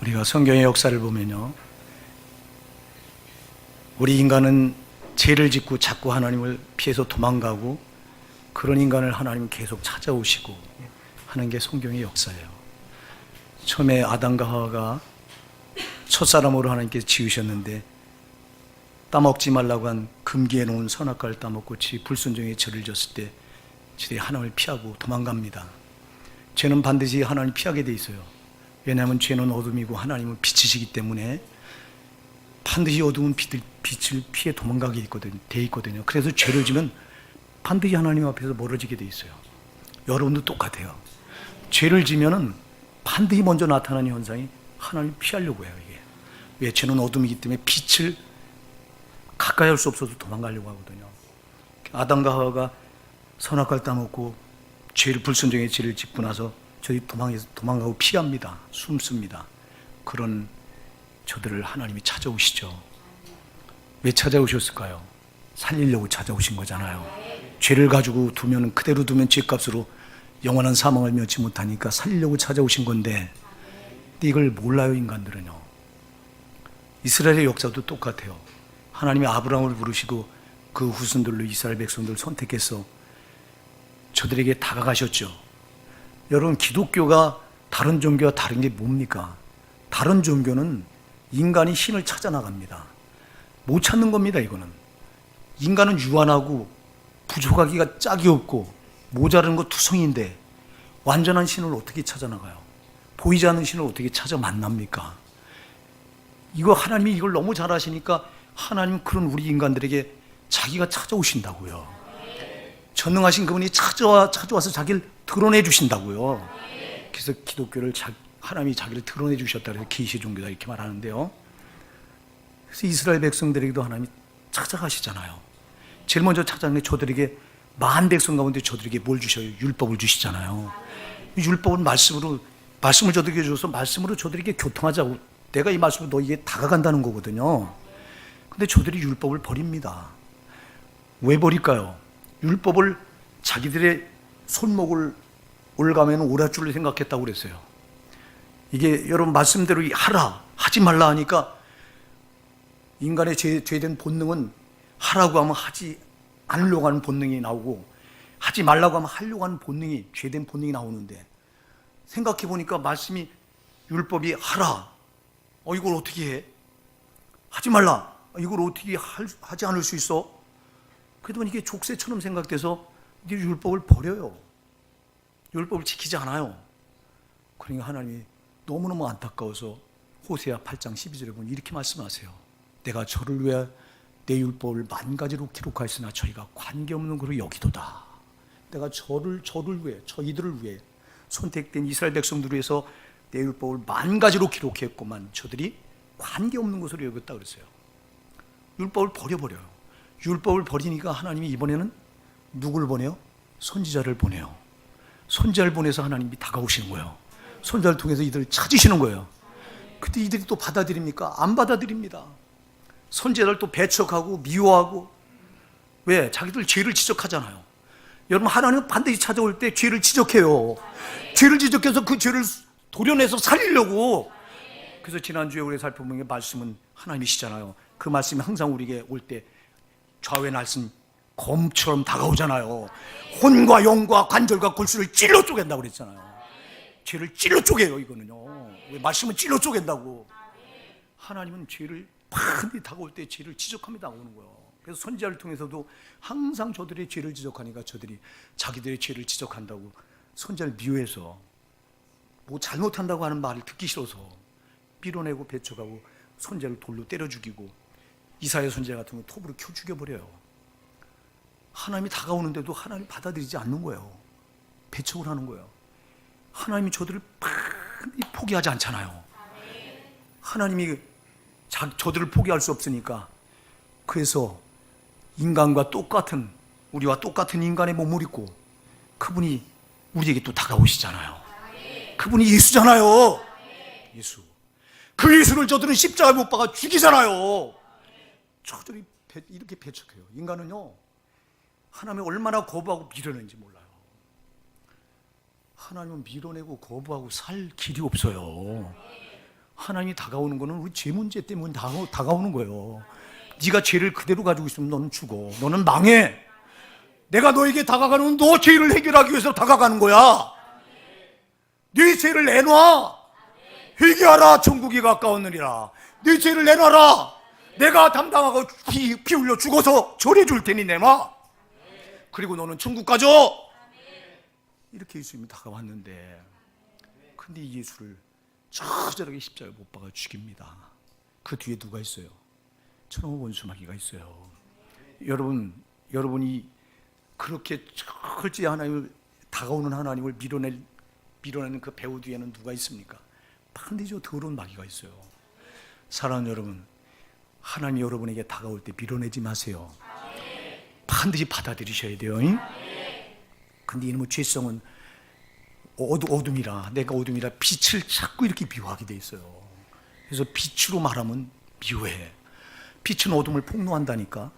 우리가 성경의 역사를 보면요, 우리 인간은 죄를 짓고 자꾸 하나님을 피해서 도망가고, 그런 인간을 하나님은 계속 찾아오시고 하는 게 성경의 역사예요. 처음에 아담과 하와가 첫사람으로 하나님께서 지으셨는데, 따먹지 말라고 한 금기에 놓은 선악과를 따먹고 불순종의 죄를 졌을 때 저들이 하나님을 피하고 도망갑니다. 죄는 반드시 하나님을 피하게 돼 있어요. 왜냐하면 죄는 어둠이고 하나님은 빛이시기 때문에 반드시 어두운 빛을 피해 도망가게 돼 있거든요. 그래서 죄를 지면 반드시 하나님 앞에서 멀어지게 돼 있어요. 여러분도 똑같아요. 죄를 지면은 반드시 먼저 나타나는 현상이 하나님을 피하려고 해요. 이게 왜? 죄는 어둠이기 때문에 빛을 가까이 할 수 없어서 도망가려고 하거든요. 아담과 하와가 선악과를 따먹고 불순종의 죄를 짓고 나서 저희 도망가고 피합니다. 숨습니다. 그런 저들을 하나님이 찾아오시죠. 왜 찾아오셨을까요? 살리려고 찾아오신 거잖아요. 죄를 가지고 두면, 그대로 두면 죄값으로 영원한 사망을 면치 못하니까 살리려고 찾아오신 건데, 이걸 몰라요, 인간들은요. 이스라엘의 역사도 똑같아요. 하나님이 아브라함을 부르시고 그 후손들로 이스라엘 백성들을 선택해서 저들에게 다가가셨죠. 여러분, 기독교가 다른 종교와 다른 게 뭡니까? 다른 종교는 인간이 신을 찾아 나갑니다. 못 찾는 겁니다. 이거는 인간은 유한하고 부족하기가 짝이 없고 모자른 거 투성인데, 완전한 신을 어떻게 찾아 나가요? 보이지 않는 신을 어떻게 찾아 만납니까? 이거 하나님이 이걸 너무 잘 아시니까 하나님 그런 우리 인간들에게 자기가 찾아오신다고요. 전능하신 그분이 찾아와서 자기를 드러내 주신다고요. 그래서 기독교를 하나님이 자기를 드러내 주셨다 그래서 계시 종교다 이렇게 말하는데요. 그래서 이스라엘 백성들에게도 하나님이 찾아가시잖아요. 제일 먼저 찾아가는 게 저들에게, 만 백성 가운데 저들에게 뭘 주셔요? 율법을 주시잖아요. 율법은 말씀을 저들에게 줘서 말씀으로 저들에게 교통하자고, 내가 이 말씀으로 너에게 다가간다는 거거든요. 근데 저들이 율법을 버립니다. 왜 버릴까요? 율법을 자기들의 손목을 올가면 오랏줄로 생각했다고 그랬어요. 이게 여러분 말씀대로 하라, 하지 말라 하니까 인간의 죄된 본능은 하라고 하면 하지 않으려고 하는 본능이 나오고, 하지 말라고 하면 하려고 하는 본능이, 죄된 본능이 나오는데, 생각해 보니까 말씀이, 율법이 하라, 이걸 어떻게 해? 하지 말라, 이걸 어떻게 하지 않을 수 있어? 그래도 이게 족쇄처럼 생각돼서 율법을 버려요. 율법을 지키지 않아요. 그러니까 하나님이 너무너무 안타까워서 호세아 8장 12절에 보면 이렇게 말씀하세요. 내가 저를 위해 내 율법을 만 가지로 기록하였으나 저희가 관계없는 것으로 여기도다. 내가 저를 위해, 저희들을 위해, 선택된 이스라엘 백성들을 위해서 내 율법을 만 가지로 기록했고만 저들이 관계없는 것으로 여겼다 그랬어요. 율법을 버려버려요. 율법을 버리니까 하나님이 이번에는 누굴 보내요? 선지자를 보내요. 선지자를 보내서 하나님이 다가오시는 거예요. 선지자를 통해서 이들을 찾으시는 거예요. 그때 이들이 또 받아들입니까? 안 받아들입니다. 선지자를 또 배척하고 미워하고. 왜? 자기들 죄를 지적하잖아요. 여러분, 하나님은 반드시 찾아올 때 죄를 지적해요. 죄를 지적해서 그 죄를 도려내서 살리려고. 그래서 지난주에 우리 살펴본 말씀은 하나님이시잖아요. 그 말씀이 항상 우리에게 올 때 좌우의 날씬 검처럼 다가오잖아요. 혼과 영과 관절과 골수를 찔러 쪼갠다고 그랬잖아요. 죄를 찔러 쪼개요. 이거는요. 왜? 말씀은 찔러 쪼갠다고. 하나님은 죄를 반드시 다가올 때 죄를 지적합니다 오는 거예요. 그래서 선지자를 통해서도 항상 저들의 죄를 지적하니까 저들이 자기들의 죄를 지적한다고 선지자를 미워해서, 뭐 잘못한다고 하는 말을 듣기 싫어서 밀어내고 배척하고 선지자를 돌로 때려 죽이고, 이사야 선지자 같은 거 톱으로 켜 죽여버려요. 하나님이 다가오는데도 하나님이 받아들이지 않는 거예요. 배척을 하는 거예요. 하나님이 저들을 포기하지 않잖아요. 하나님이 저들을 포기할 수 없으니까, 그래서 인간과 똑같은, 우리와 똑같은 인간의 몸을 입고 그분이 우리에게 또 다가오시잖아요. 그분이 예수잖아요. 예수. 그 예수를 저들은 십자가에 못 박아 죽이잖아요. 저들이 이렇게 배척해요. 인간은요, 하나님이 얼마나 거부하고 밀어내는지 몰라요. 하나님은 밀어내고 거부하고 살 길이 없어요. 하나님이 다가오는 거는 우리 죄 문제 때문에 다가오는 거예요. 네가 죄를 그대로 가지고 있으면 너는 죽어. 너는 망해. 내가 너에게 다가가는 너 죄를 해결하기 위해서 다가가는 거야. 네 죄를 내놔. 회개하라. 천국이 가까웠느니라. 네 죄를 내놔라. 내가 담당하고 피 흘려 죽어서 절해 줄 테니 내놔. 그리고 너는 천국 가죠. 이렇게 예수님이 다가왔는데, 근데 예수를 처절하게 십자가에 못 박아 죽입니다. 그 뒤에 누가 있어요? 천하 원수마귀가 있어요. 여러분이 그렇게 철저히 하나님을 다가오는 하나님을 밀어내는 그 배후 뒤에는 누가 있습니까? 반드시 더러운 마귀가 있어요. 사랑하는 여러분, 하나님이 여러분에게 다가올 때 밀어내지 마세요. 반드시 받아들이셔야 돼요. 근데 이놈의 죄성은 어둠이라, 내가 어둠이라 빛을 자꾸 이렇게 미워하게 돼 있어요. 그래서 빛으로 말하면 미워해. 빛은 어둠을 폭로한다니까.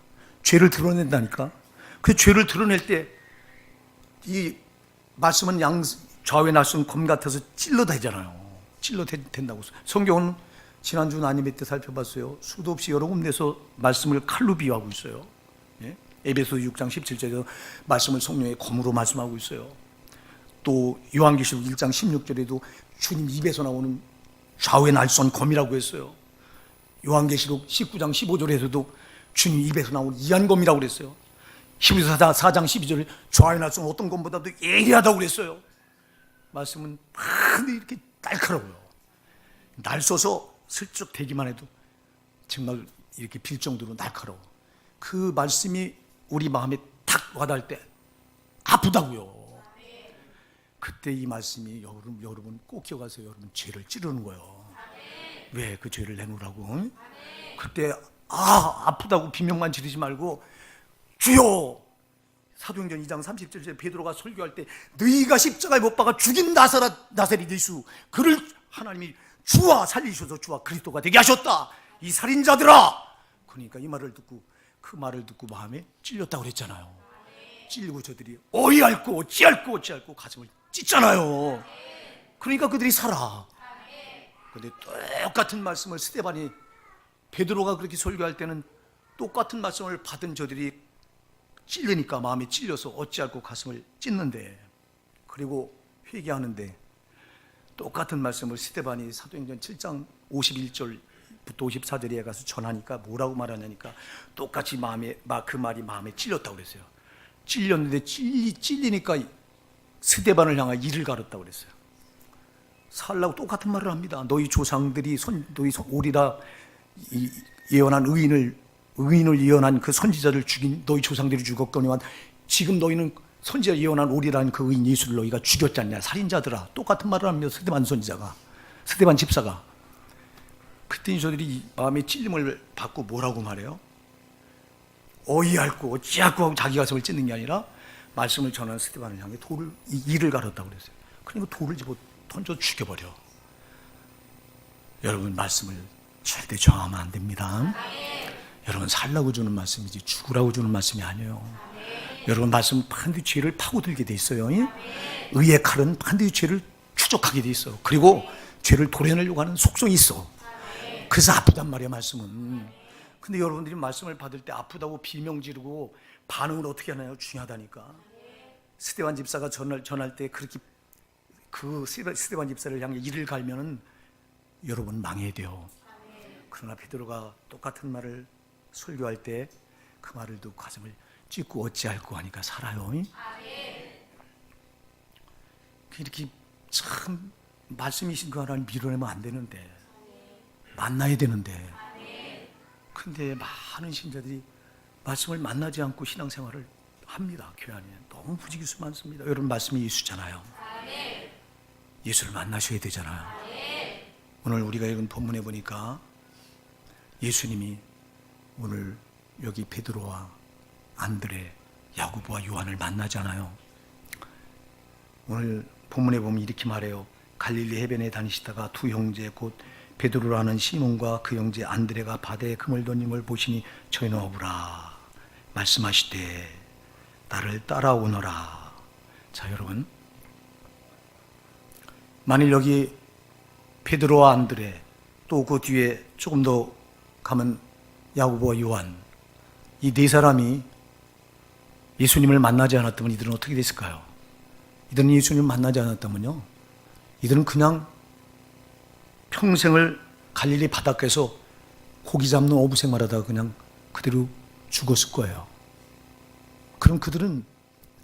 죄를 드러낸다니까. 그 죄를 드러낼 때 이 말씀은 좌우에 날선 검 같아서 찔러대잖아요. 찔러댄다고. 성경은 지난주 나님의 때 살펴봤어요. 수도 없이 여러 군데서 말씀을 칼로 비유하고 있어요. 예? 에베소 6장 17절에서 말씀을 성령의 검으로 말씀하고 있어요. 또 요한계시록 1장 16절에도 주님 입에서 나오는 좌우에 날선 검이라고 했어요. 요한계시록 19장 15절에서도 주님 입에서 나오는 이한검이라고 그랬어요. 히브리서 4장 12절에 좌우에 날선 어떤 검보다도 예리하다고 그랬어요. 말씀은 반드시 이렇게 날카로워요. 날 쏘서 슬쩍 대기만 해도 정말 이렇게 빌 정도로 날카로워. 그 말씀이 우리 마음에 탁 와닿을 때 아프다고요. 그때 이 말씀이 여러분 꼭 기억하세요. 여러분 죄를 찌르는 거예요. 왜? 그 죄를 내놓으라고. 그때 아프다고 비명만 지르지 말고 주여. 사도행전 2장 30절에 베드로가 설교할 때 너희가 십자가에 못 박아 죽인 나사렛 예수, 그를 하나님이 주와 살리셔서 주와 그리스도가 되게 하셨다. 이 살인자들아. 그러니까 이 말을 듣고, 그 말을 듣고 마음에 찔렸다고 그랬잖아요. 찔리고 저들이 어이할고 어찌할고 가슴을 찢잖아요. 그러니까 그들이 살아. 그런데 똑같은 말씀을 스데반이, 베드로가 그렇게 설교할 때는 똑같은 말씀을 받은 저들이 찔리니까 마음에 찔려서 어찌할고 가슴을 찢는데, 그리고 회개하는데 똑같은 말씀을 스데반이 사도행전 7장 51절부터 54절에 가서 전하니까 뭐라고 말하냐니까 똑같이 그 말이 마음에 찔렸다고 그랬어요. 찔렸는데 찔리니까 스데반을 향해 이를 가렸다고 그랬어요. 살라고 똑같은 말을 합니다. 너희 조상들이 너희 오리라 예언한 의인을 예언한 그 선지자를 죽인 너희 조상들이 죽었거니와 지금 너희는 선지자 예언한 오리라는 그 의인 예수를 너희가 죽였지 않냐. 살인자들아. 똑같은 말을 합니다. 스데반 선지자가, 스데반 집사가. 그때 저들이 마음의 찔림을 받고 뭐라고 말해요? 어이할고 어찌할고 하고 자기 가슴을 찢는 게 아니라 말씀을 전하는 스데반을 향해 이를 가렸다고 그랬어요. 그러니까 돌을 집어 던져 죽여버려. 여러분, 말씀을 절대 저항하면 안 됩니다. 여러분, 살라고 주는 말씀이지 죽으라고 주는 말씀이 아니에요. 여러분, 말씀은 반드시 죄를 파고들게 돼 있어요. 의의 칼은 반드시 죄를 추적하게 돼 있어. 그리고 죄를 도려내려고 하는 속성이 있어. 그래서 아프단 말이야, 말씀은. 근데 여러분들이 말씀을 받을 때 아프다고 비명 지르고 반응을 어떻게 하나요? 중요하다니까. 스데반 집사가 전할 때 그렇게 그 스데반 집사를 향해 이를 갈면은 여러분 망해야 돼요. 그러나 베드로가 똑같은 말을 설교할 때 그 말을 듣고 가슴을 찢고 어찌할고 하니까 살아요. 이렇게 참 말씀이신 그 하나님 밀어내면 안 되는데, 만나야 되는데, 근데 많은 신자들이 말씀을 만나지 않고 신앙생활을 합니다. 교회 안에 너무 부지기수 많습니다. 여러분, 말씀이 예수잖아요. 예수를 만나셔야 되잖아요. 오늘 우리가 읽은 본문에 보니까 예수님이 오늘 여기 베드로와 안드레, 야고보와 요한을 만나잖아요. 오늘 본문에 보면 이렇게 말해요. 갈릴리 해변에 다니시다가 두 형제 곧 베드로라는 시몬과 그 형제 안드레가 바다에 금을 던진 걸 보시니 저희는 어부라 말씀하시되 나를 따라오너라. 자, 여러분, 만일 여기 베드로와 안드레, 또 그 뒤에 조금 더 가면 야고보와 요한, 이 네 사람이 예수님을 만나지 않았다면 이들은 어떻게 됐을까요? 이들은 예수님을 만나지 않았다면요, 이들은 그냥 평생을 갈릴리 바닷가에서 고기 잡는 어부생활 하다가 그냥 그대로 죽었을 거예요. 그럼 그들은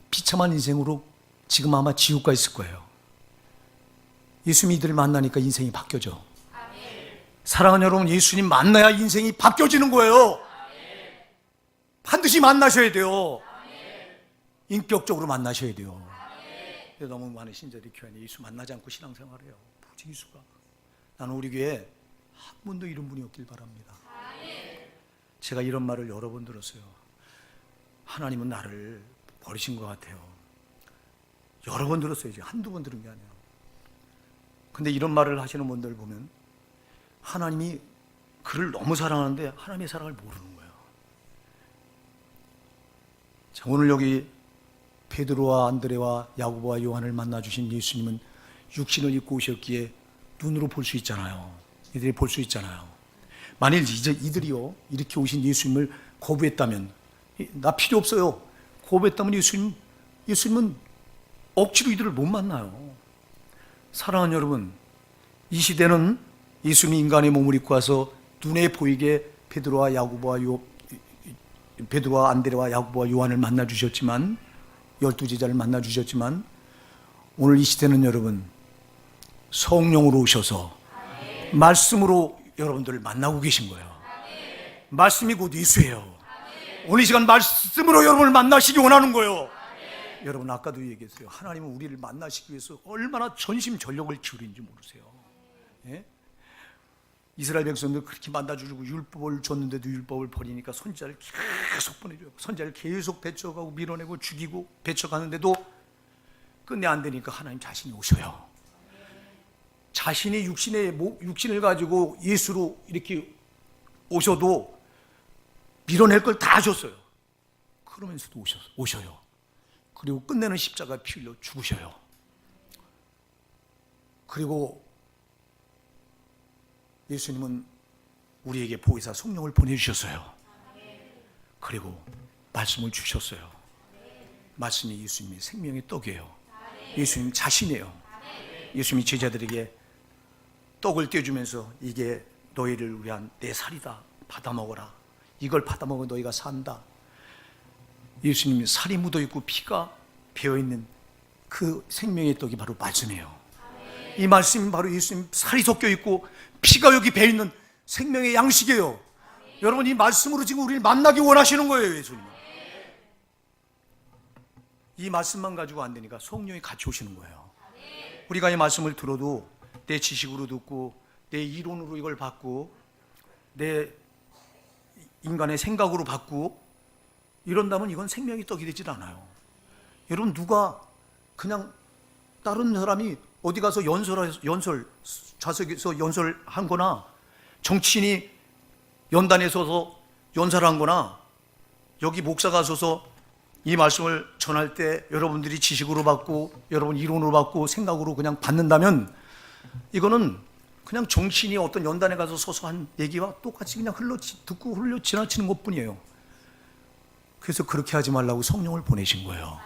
비참한 인생으로 지금 아마 지옥 가 있을 거예요. 예수님이 이들을 만나니까 인생이 바뀌어져. 사랑하는 여러분, 예수님 만나야 인생이 바뀌어지는 거예요. 반드시 만나셔야 돼요. 인격적으로 만나셔야 돼요. 너무 많은 신자들이 교회 안에 예수 만나지 않고 신앙생활해요. 부지기수가. 나는 우리 교회에 한 분도 이런 분이 없길 바랍니다. 제가 이런 말을 여러 번 들었어요. 하나님은 나를 버리신 것 같아요. 여러 번 들었어요. 이제 한두 번 들은 게 아니에요. 근데 이런 말을 하시는 분들 보면 하나님이 그를 너무 사랑하는데 하나님의 사랑을 모르는 거예요. 자, 오늘 여기 베드로와 안드레와 야고보와 요한을 만나주신 예수님은 육신을 입고 오셨기에 눈으로 볼 수 있잖아요. 이들이 볼 수 있잖아요. 만일 이제 이들이요, 이렇게 오신 예수님을 거부했다면, 나 필요 없어요, 거부했다면 예수님은 억지로 이들을 못 만나요. 사랑하는 여러분, 이 시대는 예수님이 인간의 몸을 입고 와서 눈에 보이게 베드로와 안드레와 야고보와 요한을 만나 주셨지만, 12제자를 만나 주셨지만, 오늘 이 시대는 여러분 성령으로 오셔서 말씀으로 여러분들을 만나고 계신 거예요. 말씀이 곧 예수예요. 오늘 이 시간 말씀으로 여러분을 만나시기 원하는 거예요. 여러분, 아까도 얘기했어요. 하나님은 우리를 만나시기 위해서 얼마나 전심전력을 기울이는지 모르세요. 예? 이스라엘 백성들 그렇게 만나주고 율법을 줬는데도 율법을 버리니까 선지자를 계속 보내줘요. 선지자를 계속 배척하고 밀어내고 죽이고 배척하는데도 끝내 안 되니까 하나님 자신이 오셔요. 자신이 육신을 가지고 예수로 이렇게 오셔도 밀어낼 걸 다 하셨어요. 그러면서도 오셔요. 그리고 끝내는 십자가 피 흘려 죽으셔요. 그리고 예수님은 우리에게 보혜사 성령을 보내주셨어요. 그리고 말씀을 주셨어요. 말씀이 예수님의 생명의 떡이에요. 예수님 자신이에요. 예수님이 제자들에게 떡을 떼주면서 이게 너희를 위한 내 살이다, 받아 먹어라. 이걸 받아 먹어 너희가 산다. 예수님이 살이 묻어있고 피가 배어있는 그 생명의 떡이 바로 말씀이에요. 이 말씀이 바로 예수님 살이 섞여있고 피가 여기 배어있는 생명의 양식이에요. 여러분, 이 말씀으로 지금 우리를 만나기 원하시는 거예요. 예수님은 이 말씀만 가지고 안 되니까 성령이 같이 오시는 거예요. 우리가 이 말씀을 들어도 내 지식으로 듣고 내 이론으로 이걸 받고 내 인간의 생각으로 받고 이런다면 이건 생명의 떡이 되질 않아요. 여러분, 누가 그냥 다른 사람이 어디 가서 좌석에서 연설한 거나 정치인이 연단에 서서 연설한 거나 여기 목사가 서서 이 말씀을 전할 때 여러분들이 지식으로 받고 여러분 이론으로 받고 생각으로 그냥 받는다면 이거는 그냥 정치인이 어떤 연단에 가서 서서 한 얘기와 똑같이 그냥 듣고 흘러 지나치는 것뿐이에요. 그래서 그렇게 하지 말라고 성령을 보내신 거예요.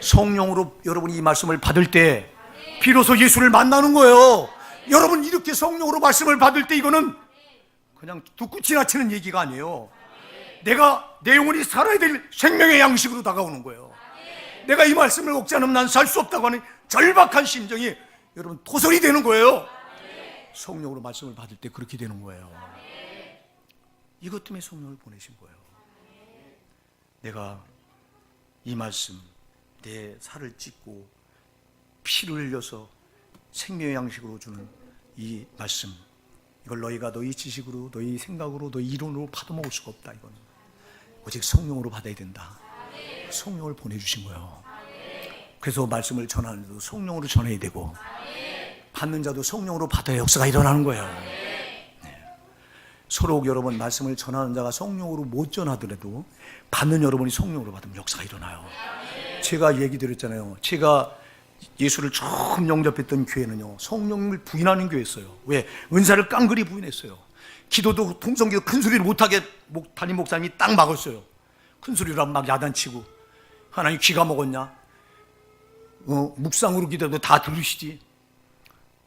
성령으로 여러분이 이 말씀을 받을 때 비로소 예수를 만나는 거예요. 여러분, 이렇게 성령으로 말씀을 받을 때 이거는 그냥 듣고 지나치는 얘기가 아니에요. 내 영혼이 살아야 될 생명의 양식으로 다가오는 거예요. 내가 이 말씀을 먹지 않으면 난 살 수 없다고 하는 절박한 심정이 여러분 토설이 되는 거예요. 성령으로 말씀을 받을 때 그렇게 되는 거예요. 이것 때문에 성령을 보내신 거예요. 내가 이 말씀, 내 살을 찢고 피를 흘려서 생명의 양식으로 주는 이 말씀, 이걸 너희가 너희 지식으로, 너희 생각으로, 너희 이론으로 받아먹을 수가 없다. 이건 오직 성령으로 받아야 된다. 성령을 보내주신 거예요. 그래서 말씀을 전하는 자도 성령으로 전해야 되고 받는 자도 성령으로 받아야 역사가 일어나는 거예요. 서로 여러분, 말씀을 전하는 자가 성령으로 못 전하더라도 받는 여러분이 성령으로 받으면 역사가 일어나요. 제가 얘기 드렸잖아요. 제가 예수를 처음 영접했던 교회는요, 성령님을 부인하는 교회였어요. 왜? 은사를 깡그리 부인했어요. 기도도 통성기도 큰 소리를 못하게 담임 목사님이 딱 막았어요. 큰 소리로 막 야단치고, 하나님 귀가 먹었냐? 묵상으로 기도해도 다 들으시지.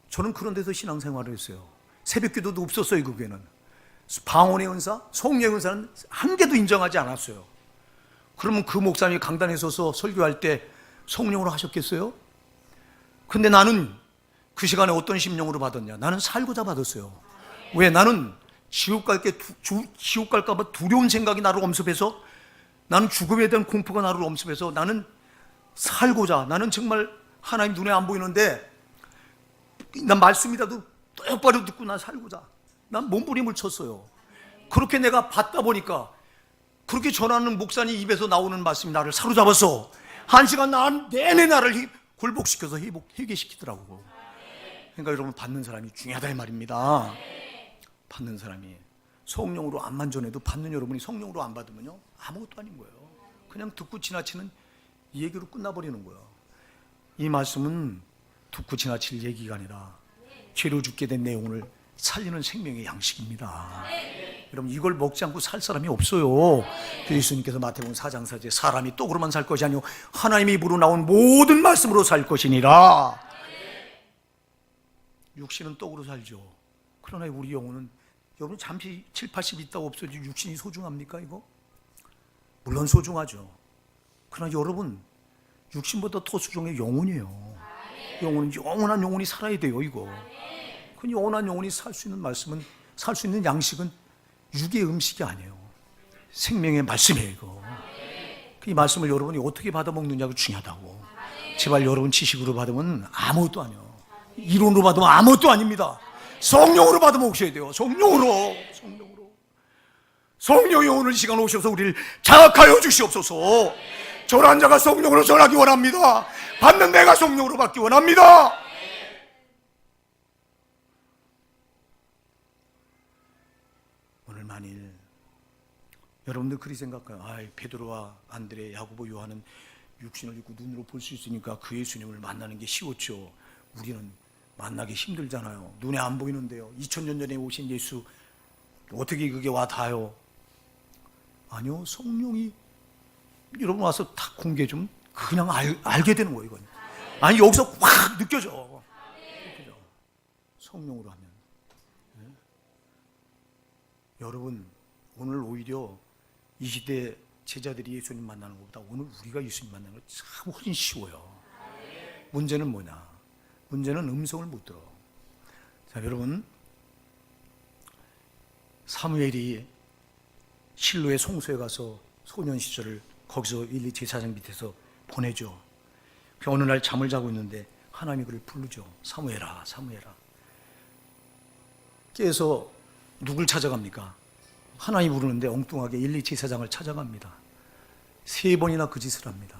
저는 그런 데서 신앙생활을 했어요. 새벽기도도 없었어요. 그 교회는 방언의 은사, 성령의 은사는 한 개도 인정하지 않았어요. 그러면 그 목사님이 강단에 서서 설교할 때 성령으로 하셨겠어요? 근데 나는 그 시간에 어떤 심령으로 받았냐? 나는 살고자 받았어요. 왜? 나는 지옥 갈까 봐 두려운 생각이 나를 엄습해서, 나는 죽음에 대한 공포가 나를 엄습해서, 나는 살고자, 나는 정말 하나님 눈에 안 보이는데 난 말씀이라도 똑바로 듣고 난 살고자, 난 몸부림을 쳤어요. 그렇게 내가 받다 보니까 그렇게 전하는 목사님 입에서 나오는 말씀이 나를 사로잡아서 한 시간 내내 나를 굴복시켜서 회개시키더라고요. 그러니까 여러분, 받는 사람이 중요하다 이 말입니다. 받는 사람이 성령으로 안만 전해도, 받는 여러분이 성령으로 안 받으면요 아무것도 아닌 거예요. 그냥 듣고 지나치는 얘기로 끝나버리는 거예요. 이 말씀은 듣고 지나칠 얘기가 아니라 죄로 죽게 된 내용을 살리는 생명의 양식입니다. 여러분, 이걸 먹지 않고 살 사람이 없어요. 예수님께서 마태복음 4장 4절에 사람이 떡으로만 살 것이 아니요 하나님의 입으로 나온 모든 말씀으로 살 것이니라. 육신은 떡으로 살죠. 그러나 우리 영혼은, 여러분 잠시 7, 80 있다고 없어지고 육신이 소중합니까 이거? 물론 소중하죠. 그러나 여러분, 육신보다 더 소중한 영혼이에요. 영혼은 영원한 영혼이 살아야 돼요. 이거 그 영원한 영혼이 살 수 있는 말씀은, 살 수 있는 양식은 육의 음식이 아니에요. 생명의 말씀이에요. 이거 이 말씀을 여러분이 어떻게 받아먹느냐가 중요하다고. 제발 여러분 지식으로 받으면 아무것도 아니에요. 이론으로 받으면 아무것도 아닙니다. 성령으로 받아먹으셔야 돼요. 성령으로. 성령이 오늘 시간 오셔서 우리를 자각하여 주시옵소서. 전한 자가 성령으로 전하기 원합니다. 받는 내가 성령으로 받기 원합니다. 오늘 만일 여러분들 그리 생각해요. 베드로와 안드레, 야고보, 요한은 육신을 입고 눈으로 볼 수 있으니까 그 예수님을 만나는 게 쉬웠죠. 우리는 만나기 힘들잖아요. 눈에 안 보이는데요. 2000년 전에 오신 예수 어떻게 그게 와 닿아요? 아니요, 성령이 여러분 와서 다 공개 좀 그냥 알게 되는 거예요. 이건 아니 여기서 확 느껴져. 성령으로 하면. 네? 여러분, 오늘 오히려 이 시대 제자들이 예수님 만나는 것보다 오늘 우리가 예수님 만나는 거 참 훨씬 쉬워요. 문제는 뭐냐? 문제는 음성을 못 들어. 자, 여러분, 사무엘이 실로의 송소에 가서 소년 시절을 거기서 일리 제사장 밑에서 보내죠. 그 어느 날 잠을 자고 있는데 하나님이 그를 부르죠. 사무엘아, 사무엘아. 깨서 누굴 찾아갑니까? 하나님이 부르는데 엉뚱하게 일리 제사장을 찾아갑니다. 3번이나 그 짓을 합니다.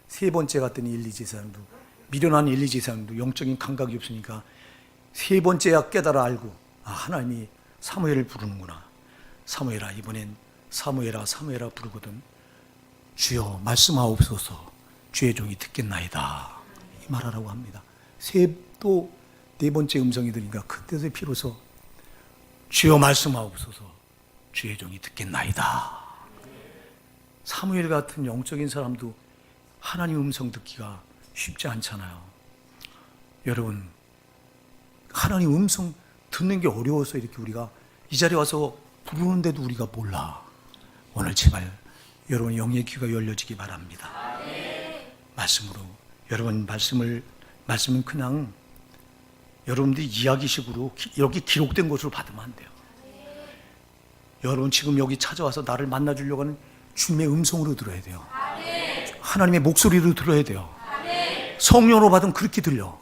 3번째 갔더니 일리 제사장도, 미련한 일리 제사장도 영적인 감각이 없으니까 3번째야 깨달아 알고, 하나님이 사무엘을 부르는구나. 사무엘아, 이번엔 사무엘아, 사무엘아 부르거든. 주여 말씀하옵소서, 주의 종이 듣겠나이다. 이 말하라고 합니다. 또 4번째 음성이 들으니까 그때서 비로소 주여 말씀하옵소서, 주의 종이 듣겠나이다. 사무엘 같은 영적인 사람도 하나님 음성 듣기가 쉽지 않잖아요. 여러분, 하나님 음성 듣는 게 어려워서 이렇게 우리가 이 자리에 와서 부르는데도 우리가 몰라. 오늘 제발 여러분 영의 귀가 열려지기 바랍니다. 말씀으로, 여러분 말씀은 그냥 여러분들이 이야기식으로 여기 기록된 것으로 받으면 안 돼요. 여러분 지금 여기 찾아와서 나를 만나주려고 하는 주님의 음성으로 들어야 돼요. 하나님의 목소리로 들어야 돼요. 성령으로 받으면 그렇게 들려.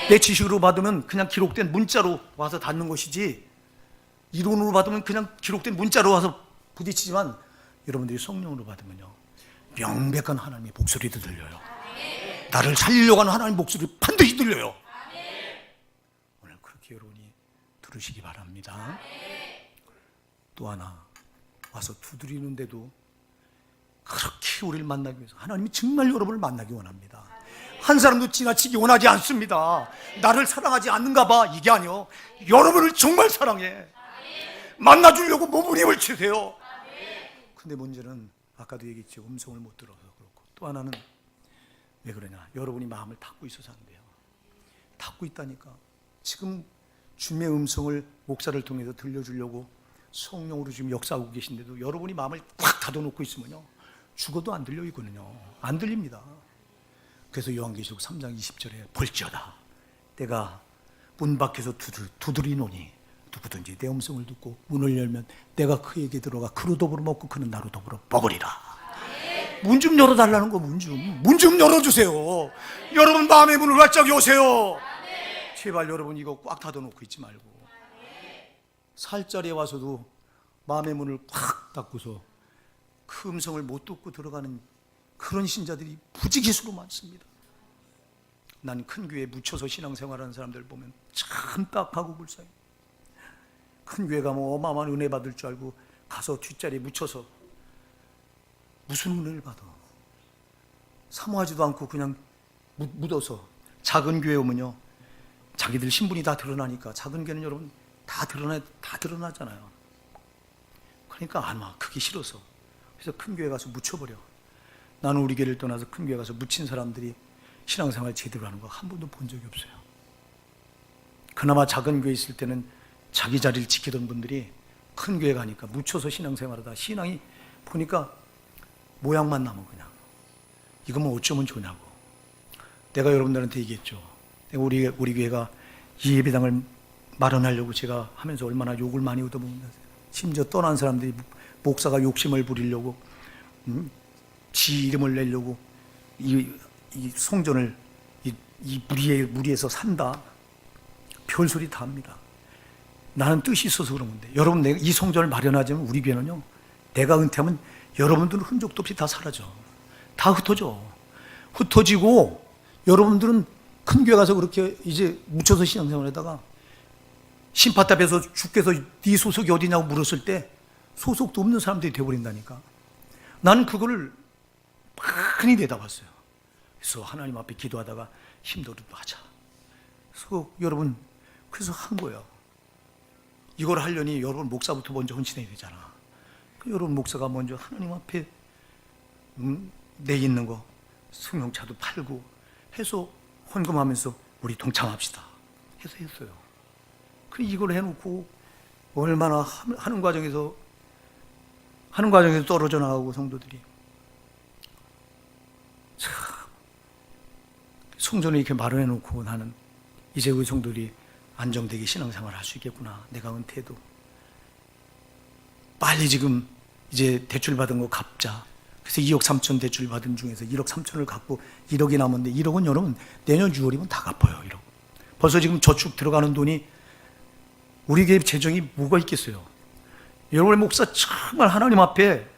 내 지식으로 받으면 그냥 기록된 문자로 와서 닿는 것이지, 이론으로 받으면 그냥 기록된 문자로 와서 부딪히지만, 여러분들이 성령으로 받으면요 명백한 하나님의 목소리도 들려요. 나를 살리려고 하는 하나님의 목소리 반드시 들려요. 오늘 그렇게 여러분이 들으시기 바랍니다. 또 하나, 와서 두드리는데도 그렇게 우리를 만나기 위해서 하나님이 정말 여러분을 만나기 원합니다. 한 사람도 지나치기 원하지 않습니다. 나를 사랑하지 않는가 봐. 이게 아니요, 여러분을 정말 사랑해. 만나주려고 몸을 힘을 치세요. 근데 문제는 아까도 얘기했죠. 음성을 못 들어서 그렇고, 또 하나는 왜 그러냐, 여러분이 마음을 닫고 있어서 안 돼요. 닫고 있다니까. 지금 주님의 음성을 목사를 통해서 들려주려고 성령으로 지금 역사하고 계신데도 여러분이 마음을 꽉 닫아놓고 있으면요, 죽어도 안 들려 있거든요. 안 들립니다. 그래서 요한계시록 3장 20절에 볼지어다 내가 문 밖에서 두드리노니 누구든지 내 음성을 듣고 문을 열면 내가 그에게 들어가 그로 더불어 먹고 그는 나로 더불어 먹으리라. 문 좀 열어달라는 거. 문 좀 열어주세요. 여러분 마음의 문을 활짝 여세요. 제발 여러분 이거 꽉 닫아놓고 있지 말고, 살 자리에 와서도 마음의 문을 꽉 닫고서 그 음성을 못 듣고 들어가는 그런 신자들이 부지기수로 많습니다. 난 큰 교회에 묻혀서 신앙생활하는 사람들 보면 참 딱하고 불쌍해. 큰 교회 가면 어마어마한 은혜 받을 줄 알고 가서 뒷자리에 묻혀서 무슨 은혜를 받아? 사모하지도 않고 그냥 묻어서. 작은 교회 오면요, 자기들 신분이 다 드러나니까. 작은 교회는 여러분 다 드러나잖아요. 그러니까 안 와. 그게 싫어서. 그래서 큰 교회 가서 묻혀버려. 나는 우리 교회를 떠나서 큰 교회 가서 묻힌 사람들이 신앙생활 제대로 하는 거 한 번도 본 적이 없어요. 그나마 작은 교회 있을 때는 자기 자리를 지키던 분들이 큰 교회 가니까 묻혀서 신앙생활하다 신앙이 보니까 모양만 남아. 그냥 이거면 어쩌면 좋냐고. 내가 여러분들한테 얘기했죠. 우리 교회가 이 예배당을 마련하려고 제가 하면서 얼마나 욕을 많이 얻어먹는다. 심지어 떠난 사람들이 목사가 욕심을 부리려고 지 이름을 내려고 이 성전을 이 무리에서 산다, 별소리 다 합니다. 나는 뜻이 있어서 그런 건데, 여러분 내가 이 성전을 마련하자면 우리 교회는요, 내가 은퇴하면 여러분들은 흔적도 없이 다 사라져. 다 흩어지고 여러분들은 큰 교회 가서 그렇게 이제 묻혀서 신앙생활하다가 심파탑에서 주께서 네 소속이 어디냐고 물었을 때 소속도 없는 사람들이 되어버린다니까. 나는 그거를 많이 내다봤어요. 그래서 하나님 앞에 기도하다가 힘들어도 하자. 그래서 여러분, 그래서 한 거예요. 이걸 하려니 여러분 목사부터 먼저 헌신해야 되잖아. 여러분 목사가 먼저 하나님 앞에 내 있는 거 승용차도 팔고 해서 헌금하면서 우리 동참합시다 해서 했어요. 그 이걸 해놓고 얼마나 하는 과정에서 떨어져 나가고 성도들이 참, 성전을 이렇게 마련해놓고 나는 이제 우리 성도들이 안정되게 신앙생활을 할 수 있겠구나. 내가 은퇴해도 빨리 지금 이제 대출 받은 거 갚자. 그래서 2억 3천 대출 받은 중에서 1억 3천을 갚고 1억이 남았는데, 1억은 여러분 내년 6월이면 다 갚아요. 1억. 벌써 지금 저축 들어가는 돈이 우리 교회 재정이 뭐가 있겠어요. 여러분의 목사 정말 하나님 앞에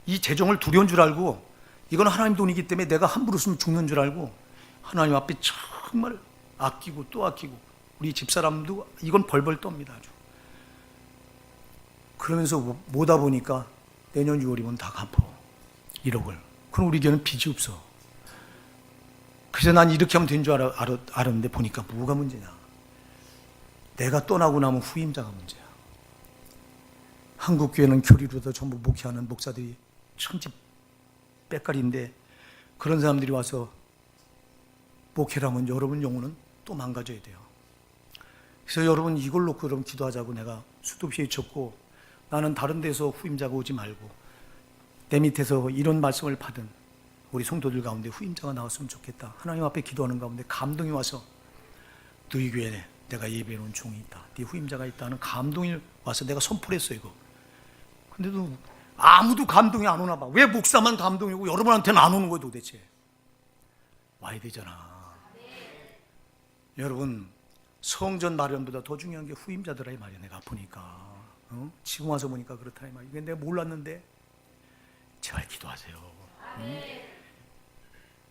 이 재정을 두려운 줄 알고, 이건 하나님 돈이기 때문에 내가 함부로 쓰면 죽는 줄 알고 하나님 앞에 정말 아끼고 또 아끼고, 우리 집사람도 이건 벌벌 떱니다. 아주. 그러면서 모다 보니까 내년 6월이면 다 갚아. 1억을. 그럼 우리 교회는 빚이 없어. 그래서 난 이렇게 하면 된 줄 알았는데 보니까 뭐가 문제냐. 내가 떠나고 나면 후임자가 문제야. 한국 교회는 교리로도 전부 목회하는 목사들이 천지 빽깔인데, 그런 사람들이 와서 목회를 하면 여러분 영혼은 또 망가져야 돼요. 그래서 여러분 이걸 놓고 그럼 기도하자고 내가 수도 없이 외쳤고, 나는 다른 데서 후임자가 오지 말고 내 밑에서 이런 말씀을 받은 우리 성도들 가운데 후임자가 나왔으면 좋겠다. 하나님 앞에 기도하는 가운데 감동이 와서, 너희 교회에 내가 예배해놓은 종이 있다, 네 후임자가 있다는 감동이 와서 내가 선포를 했어. 이거 근데도 아무도 감동이 안 오나 봐. 왜 목사만 감동이 오고 여러분한테는 안 오는 거예요 도대체? 와야 되잖아. 여러분, 성전 마련보다 더 중요한 게 후임자들의 말이야. 내가 보니까 지금 와서 보니까 그렇다 이 말이야. 이게 내가 몰랐는데 제발 기도하세요.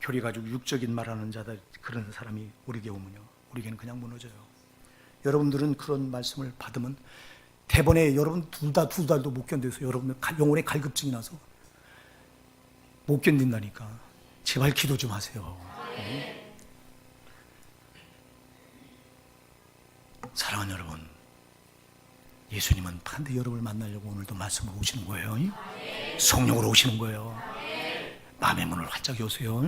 교리 가지고 육적인 말하는 자들, 그런 사람이 우리 교회 오면요, 우리 교회는 그냥 무너져요. 여러분들은 그런 말씀을 받으면 대번에 여러분 두 달도 못 견뎌서 여러분 영혼의 갈급증이 나서 못 견딘다니까. 제발 기도 좀 하세요. 사랑하는 여러분, 예수님은 반드시 여러분을 만나려고 오늘도 말씀으로 오시는 거예요. 성령으로 오시는 거예요. 마음의 문을 활짝 여세요.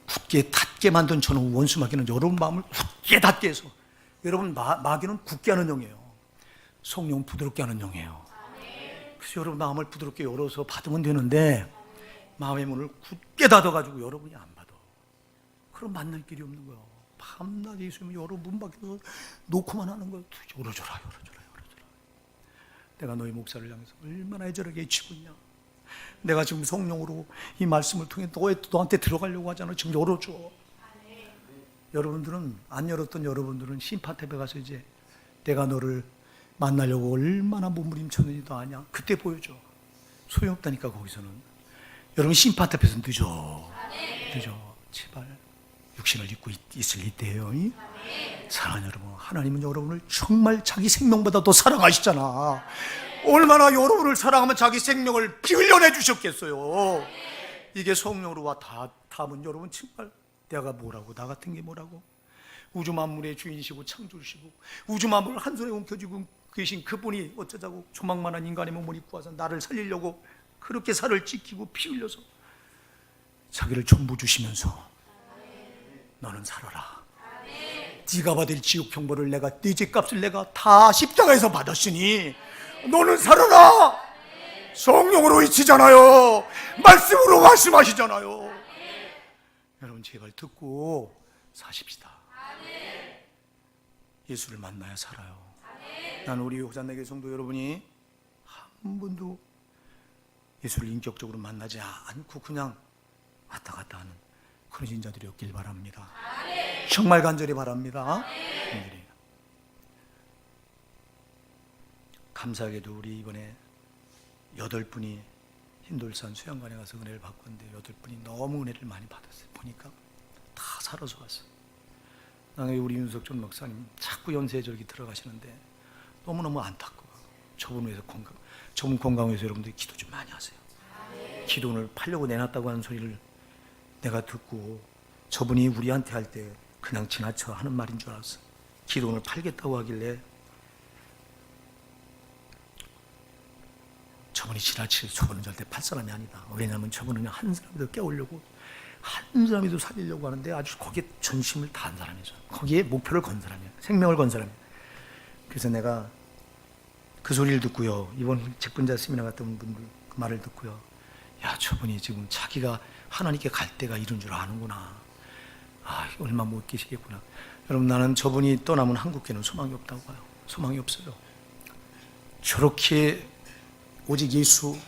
굳게 닫게 만든 저는 원수 마귀는 여러분 마음을 굳게 닫게 해서, 여러분 마귀는 굳게 하는 영이에요. 성령은 부드럽게 하는 영이에요. 그래서 여러분 마음을 부드럽게 열어서 받으면 되는데, 마음의 문을 굳게 닫아가지고 여러분이 안 받아. 그럼 만날 길이 없는 거예요. 밤낮 예수님이 여러분 문 밖에서 놓고만 하는 거예요. 열어줘라, 열어줘라, 열어줘라. 내가 너희 목사를 향해서 얼마나 애절하게 외치고 있냐. 내가 지금 성령으로 이 말씀을 통해 너한테 들어가려고 하잖아. 지금 열어줘. 여러분들은, 안 열었던 여러분들은 심판탑에 가서 이제 내가 너를 만나려고 얼마나 몸부림쳤는지도 아냐. 그때 보여줘. 소용없다니까. 거기서는 여러분 심판탑에서 늦어. 제발 육신을 입고 있을 이때예요. 사랑하는 여러분, 하나님은 여러분을 정말 자기 생명보다 더 사랑하시잖아. 얼마나 여러분을 사랑하면 자기 생명을 피 흘려내 주셨겠어요. 이게 성령으로 닿으면 여러분 정말 내가 뭐라고, 나 같은 게 뭐라고. 우주 만물의 주인이시고 창조주시고 우주 만물을 한 손에 옮겨주고 계신 그분이 어쩌자고 조망만한 인간의 몸을 입고 와서 나를 살리려고 그렇게 살을 찢기고 피 흘려서 자기를 전부 주시면서 너는 살아라. 네가 받을 지옥 형벌을 내가, 네 죄값을 내가 다 십자가에서 받았으니 너는 살아라. 성령으로 외치잖아요. 말씀으로 말씀하시잖아요. 여러분 제발 듣고 사십시다. 예수를 만나야 살아요. 나는 우리 호산내교 성도 여러분이 한 번도 예수를 인격적으로 만나지 않고 그냥 왔다 갔다 하는 그런 인자들이었길 바랍니다. 정말 간절히 바랍니다. 감사하게도 우리 이번에 8분이 흰돌산 수양관에 가서 은혜를 받았는데 8분이 너무 은혜를 많이 받았어요. 보니까 다 살아서 왔어요. 나는 우리 윤석준 목사님 자꾸 연세절기 들어가시는데 너무너무 안타까워요. 저분 건강을 위해서 여러분들이 기도 좀 많이 하세요. 기도를 팔려고 내놨다고 하는 소리를 내가 듣고 저분이 우리한테 할 때 그냥 지나쳐 하는 말인 줄 알았어. 기도를 팔겠다고 하길래 저분이 지나칠, 저분은 절대 팔 사람이 아니다. 왜냐하면 저분은 한 사람이라도 깨우려고, 한 사람이라도 살리려고 하는데 아주 거기에 전심을 다한 사람이죠. 거기에 목표를 건 사람이야. 생명을 건 사람이야. 그래서 내가 그 소리를 듣고요, 이번 직분자 세미나 갔던 분들 그 말을 듣고요, 야, 저분이 지금 자기가 하나님께 갈 때가 이런 줄 아는구나. 아, 얼마나 못 계시겠구나. 여러분, 나는 저분이 떠나면 한국교회는 소망이 없다고 봐요. 소망이 없어요. 저렇게 오직 예수,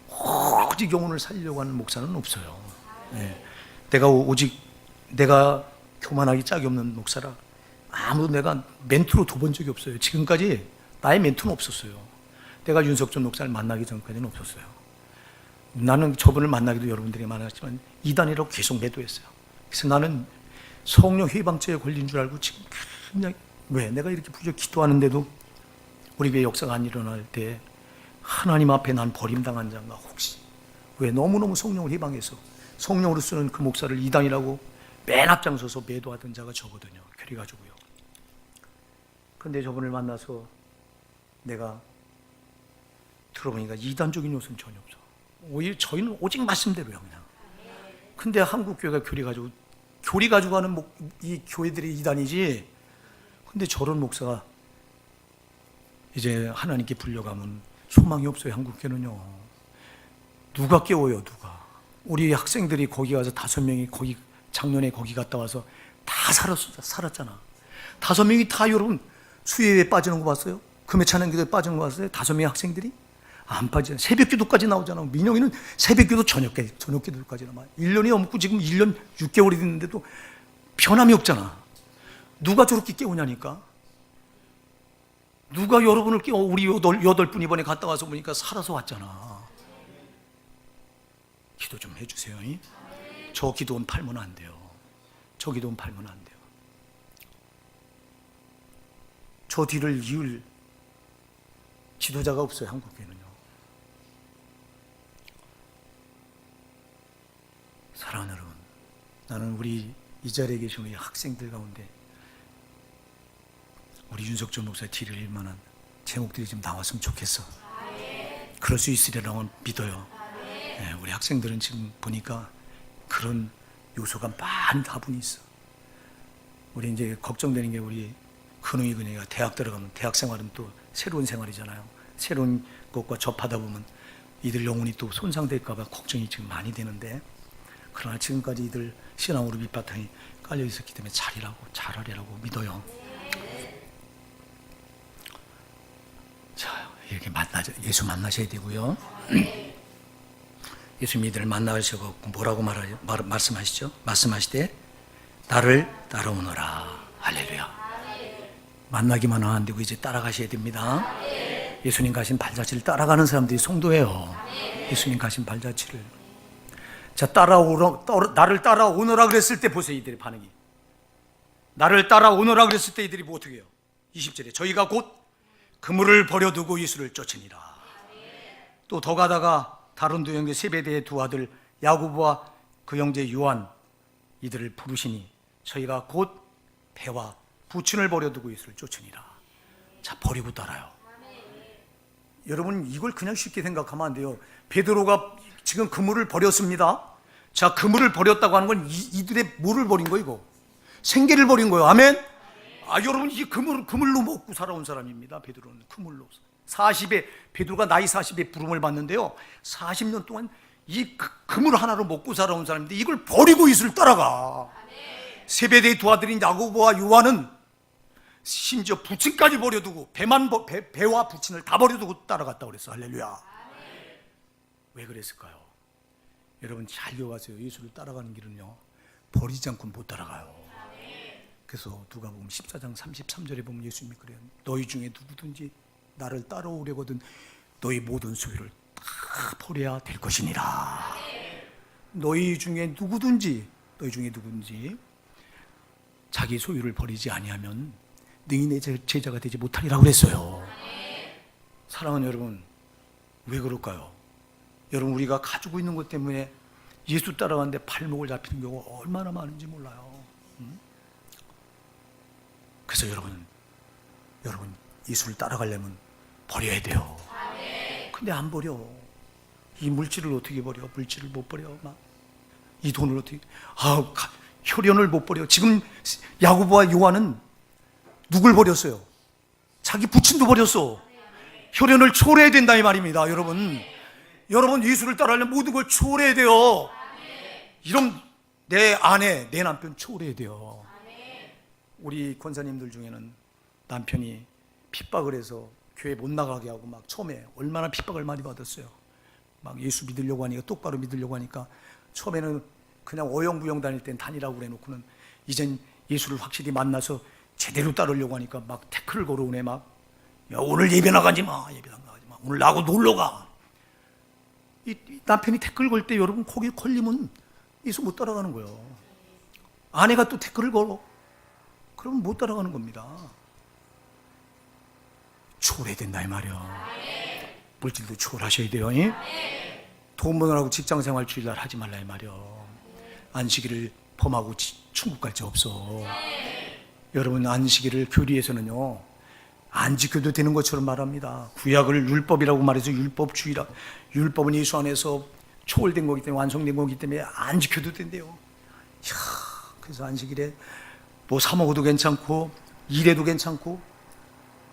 오직 영혼을 살리려고 하는 목사는 없어요. 네. 내가 교만하기 짝이 없는 목사라 아무도 내가 멘트로 둬본 적이 없어요. 지금까지 나의 멘트는 없었어요. 내가 윤석준 목사를 만나기 전까지는 없었어요. 나는 저분을 만나기도 여러분들이 많았지만 이단이라고 계속 매도했어요. 그래서 나는 성령 해방죄에 걸린 줄 알고 지금 그냥, 왜 내가 이렇게 부족 기도하는데도 우리 교회 역사가 안 일어날 때 하나님 앞에 난 버림당한 자인가, 혹시 왜 너무너무 성령을 해방해서 성령으로 쓰는 그 목사를 이단이라고 맨 앞장서서 매도하던 자가 저거든요. 그래가지고요. 그런데 저분을 만나서 내가 들어보니까 이단적인 요소는 전혀 없어. 오히려 저희는 오직 말씀대로요, 그냥. 근데 한국 교회가 교리 가지고 하는 이 교회들이 이단이지. 근데 저런 목사가 이제 하나님께 불려가면 소망이 없어요, 한국 교회는요. 누가 깨워요, 누가? 우리 학생들이 거기 가서 5명이 거기 작년에 거기 갔다 와서 다 살았잖아. 5명이 다 여러분 수혜에 빠지는 거 봤어요? 금의 찬양기도에 빠지는 거 봤어요? 5명의 학생들이? 안 빠지잖아. 새벽기도까지 나오잖아. 민영이는 새벽기도 저녁기도까지 나와. 1년이 넘고 지금 1년 6개월이 됐는데도 변함이 없잖아. 누가 저렇게 깨우냐니까. 누가 여러분을 깨워? 우리 8분 이번에 갔다 와서 보니까 살아서 왔잖아. 기도 좀 해주세요. 저 기도는 팔면 안 돼요. 저 기도는 팔면 안 돼요. 저 뒤를 이을 지도자가 없어요, 한국교회는요. 사랑하는 여러분, 나는 우리 이 자리에 계신 우리 학생들 가운데 우리 윤석준 목사 뒤를 일 만한 제목들이 좀 나왔으면 좋겠어. 그럴 수 있으리라고 믿어요. 네, 우리 학생들은 지금 보니까 그런 요소가 많이 다분히 있어. 우리 이제 걱정되는 게 우리 근홍이 그녀가 대학 들어가면 대학 생활은 또 새로운 생활이잖아요. 새로운 것과 접하다 보면 이들 영혼이 또 손상될까봐 걱정이 지금 많이 되는데, 그러나 지금까지 이들 신앙으로 밑바탕이 깔려 있었기 때문에 잘하리라고 믿어요. 자, 이렇게 예수 만나셔야 되고요. 예수님이 만나셔서 뭐라고 말씀하시죠? 말씀하시되 나를 따라오너라. 할렐루야. 만나기만 하면 안 되고 이제 따라가셔야 됩니다. 예수님 가신 발자취를 따라가는 사람들이 성도예요. 예수님 가신 발자취를. 자, 나를 따라오너라 그랬을 때 보세요, 이들의 반응이. 나를 따라오너라 그랬을 때 이들이 뭐 어떻게 해요? 20절에 저희가 곧 그물을 버려두고 예수를 쫓으니라. 또 더 가다가 다른 두 형제 세베대의 두 아들 야고보와 그 형제 요한 이들을 부르시니 저희가 곧 배와 부친을 버려두고 예수를 쫓으니라. 자, 버리고 따라요. 여러분, 이걸 그냥 쉽게 생각하면 안 돼요. 베드로가 지금 그물을 버렸습니다. 자, 그물을 버렸다고 하는 건 이들의 뭐를 버린 거예요? 이거 생계를 버린 거예요. 아멘. 여러분, 이 그물로 먹고 살아온 사람입니다. 베드로는 그물로 40에 베드로가 나이 40에 부름을 받는데요, 40년 동안 이 그물 하나로 먹고 살아온 사람인데 이걸 버리고 예수를 따라가. 세베대의 두 아들인 야고보와 요한은 심지어 부친까지 버려두고 배와 부친을 다 버려두고 따라갔다고 그랬어. 할렐루야. 왜 그랬을까요? 여러분 잘 기억하세요. 예수를 따라가는 길은요, 버리지 않고 못 따라가요. 그래서 누가복음 14장 33절에 보면 예수님이 그래요. 너희 중에 누구든지 나를 따라오려거든 너희 모든 소유를 다 버려야 될 것이니라. 너희 중에 누구든지 자기 소유를 버리지 아니하면 너희 내 제자가 되지 못하리라고 그랬어요. 사랑하는 여러분, 왜 그럴까요? 여러분, 우리가 가지고 있는 것 때문에 예수 따라가는데 발목을 잡히는 경우가 얼마나 많은지 몰라요. 그래서 여러분 예수를 따라가려면 버려야 돼요. 근데 안 버려. 이 물질을 어떻게 버려? 물질을 못 버려. 이 돈을 어떻게, 혈연을 못 버려. 지금 야고보와 요한은 누굴 버렸어요? 자기 부친도 버렸어. 혈연을 초래해야 된다 이 말입니다. 여러분 예수를 따라하려면 모든 걸 초래해야 돼요. 이런 내 아내, 내 남편 초래해야 돼요. 우리 권사님들 중에는 남편이 핍박을 해서 교회 못 나가게 하고 막 처음에 얼마나 핍박을 많이 받았어요. 막 예수 믿으려고 하니까, 똑바로 믿으려고 하니까 처음에는 그냥 어영부영 다닐 땐 다니라고 그래놓고는 이젠 예수를 확실히 만나서 제대로 따르려고 하니까 막 태클을 걸어오네. 막, 야, 오늘 예배 나가지 마. 오늘 나하고 놀러 가. 이 남편이 태클 걸 때 여러분 거기 걸리면 예수 못 따라가는 거예요. 아내가 또 태클을 걸어. 그러면 못 따라가는 겁니다. 초래된다 이 말이야. 물질도 초월하셔야 돼요. 돈 버느라고 직장생활 주일날 하지 말라 이 말이야. 안식일을 범하고 천국 갈 자 없어. 여러분, 안식일을 교리에서는요, 안 지켜도 되는 것처럼 말합니다. 구약을 율법이라고 말해서 율법주의라. 율법은 예수 안에서 초월된 거기 때문에, 완성된 거기 때문에 안 지켜도 된대요. 그래서 안식일에 뭐 사 먹어도 괜찮고 일해도 괜찮고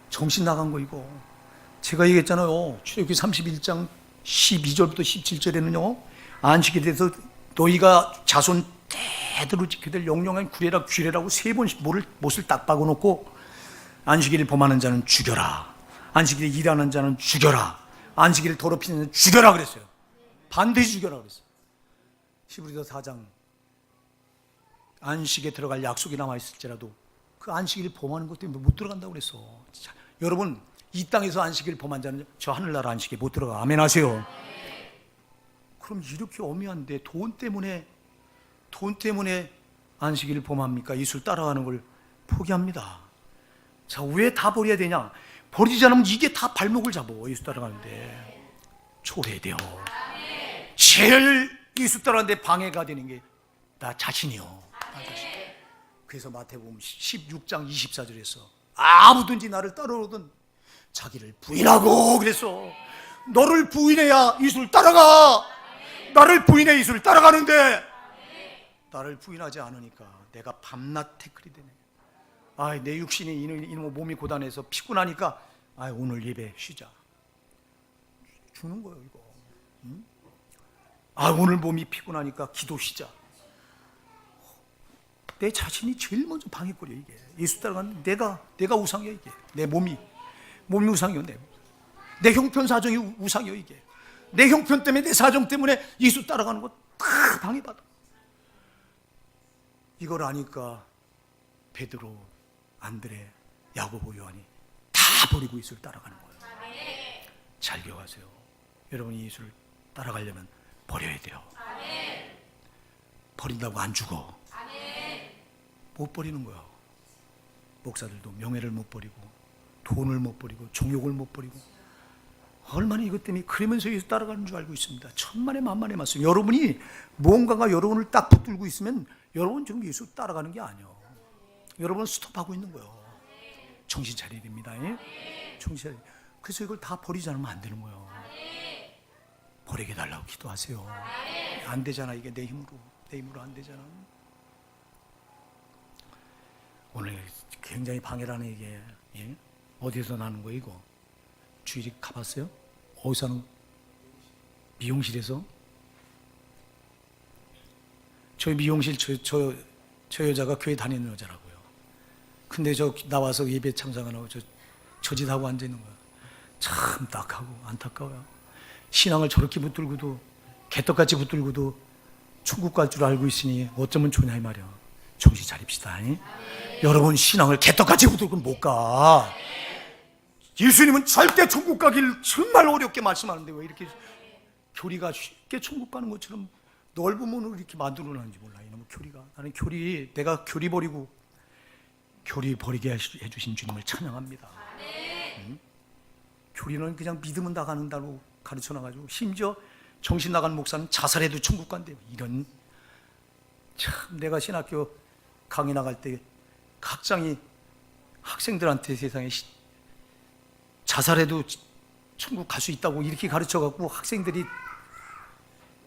정신 나간 거 이거. 제가 얘기했잖아요. 출애굽기 31장 12절부터 17절에는요, 안식일에 대해서 너희가 자손 대대로 지켜야 될 영영한 규례라 규례라고 세 번씩 못을 딱 박아놓고, 안식일을 범하는 자는 죽여라, 안식일에 일하는 자는 죽여라, 안식일을 더럽히는 자는 죽여라 그랬어요. 반드시 죽여라 그랬어요. 히브리서 4장, 안식에 들어갈 약속이 남아있을지라도 그 안식일을 범하는 것 때문에 못 들어간다고 그랬어. 자, 여러분, 이 땅에서 안식일을 범한 자는 저 하늘나라 안식에 못 들어가. 아멘 하세요. 그럼 이렇게 엄미한데 돈 때문에 안식일을 범합니까? 예수를 따라가는 걸 포기합니다. 자, 왜 다 버려야 되냐? 버리지 않으면 이게 다 발목을 잡아. 예수 따라가는데 초래해야 돼요. 제일 예수 따라가는데 방해가 되는 게 나 자신이요. 그래서 마태복음 16장 24절에서 아무든지 나를 따라오든 자기를 부인하고 그랬어. 너를 부인해야 예수를 따라가. 나를 부인해 예수를 따라가는데 나를 부인하지 않으니까 내가 밤낮 태클이 되네. 내 육신이 이놈의 몸이 고단해서 피곤하니까 오늘 예배 쉬자. 주는 거예요 이거. 응? 오늘 몸이 피곤하니까 기도 쉬자. 내 자신이 제일 먼저 방해거려 이게. 예수 따라가는 내가 우상이야 이게. 내 몸이 우상이요. 내 형편 사정이 우상이요 이게. 내 형편 때문에 내 사정 때문에 예수 따라가는 거 다 방해받아. 이걸 아니까 베드로, 안드레, 야고보, 요한이 다 버리고 예수를 따라가는 거예요. 잘 기억하세요. 여러분이 예수를 따라가려면 버려야 돼요. 버린다고 안 죽어. 못 버리는 거야. 목사들도 명예를 못 버리고 돈을 못 버리고 종욕을 못 버리고 얼마나 이것 때문에 그러면서 예수 따라가는 줄 알고 있습니다. 천만에 만만에 말씀. 여러분이 무언가가 여러분을 딱 붙들고 있으면 여러분 지금 예수 따라가는 게 아니에요. 여러분 스톱하고 있는 거예요. 정신 차려야 됩니다. 정신 차려. 그래서 이걸 다 버리지 않으면 안 되는 거예요. 버리게 달라고 기도하세요. 안 되잖아. 이게 내 힘으로 안 되잖아. 오늘 굉장히 방해라는 이게 어디서 나는 거예요 이거? 주일이 가봤어요? 어디서 하는? 미용실에서? 저희 미용실 저 여자가 교회 다니는 여자라고요. 근데 나와서 예배 참석 안 하고 저 짓 하고 앉아 있는 거야. 참 딱하고 안타까워요. 신앙을 저렇게 붙들고도 개떡같이 붙들고도 천국 갈 줄 알고 있으니 어쩌면 좋냐 이 말이야. 정신 차립시다. 여러분 신앙을 개떡같이 붙들고 못 가. 예수님은 절대 천국 가길 정말 어렵게 말씀하는데 왜 이렇게 교리가 쉽게 천국 가는 것처럼 넓은 문을 이렇게 만들어놨는지 몰라. 이놈의 교리가. 나는 내가 교리 버리게 해주신 주님을 찬양합니다. 교리는 그냥 믿으면 나가는다고 가르쳐놔가지고 심지어 정신 나간 목사는 자살해도 천국 간대요. 이런 참. 내가 신학교 강의 나갈 때 학장이 학생들한테 세상에 자살해도 천국 갈 수 있다고 이렇게 가르쳐갖고 학생들이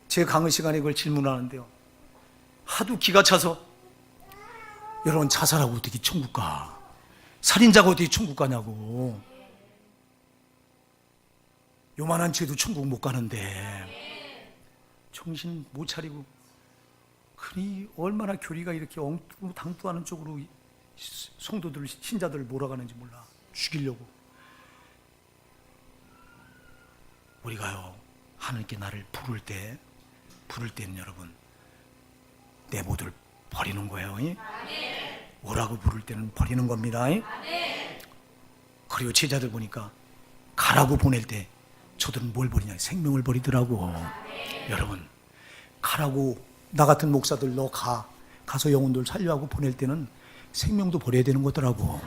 제 강의 시간에 그걸 질문하는데요. 하도 기가 차서 여러분 자살하고 어떻게 천국 가? 살인자가 어떻게 천국 가냐고. 요만한 죄도 천국 못 가는데 정신 못 차리고 그니 얼마나 교리가 이렇게 엉뚱당투하는 쪽으로 성도들 신자들을 몰아가는지 몰라. 죽이려고. 우리가요 하나님께 나를 부를 때는 여러분 내 모두를 버리는 거예요. 오라고 부를 때는 버리는 겁니다. 그리고 제자들 보니까 가라고 보낼 때 저들은 뭘 버리냐? 생명을 버리더라고. 여러분 가라고 나 같은 목사들 너 가서 영혼들 살려하고 보낼 때는 생명도 버려야 되는 거더라고.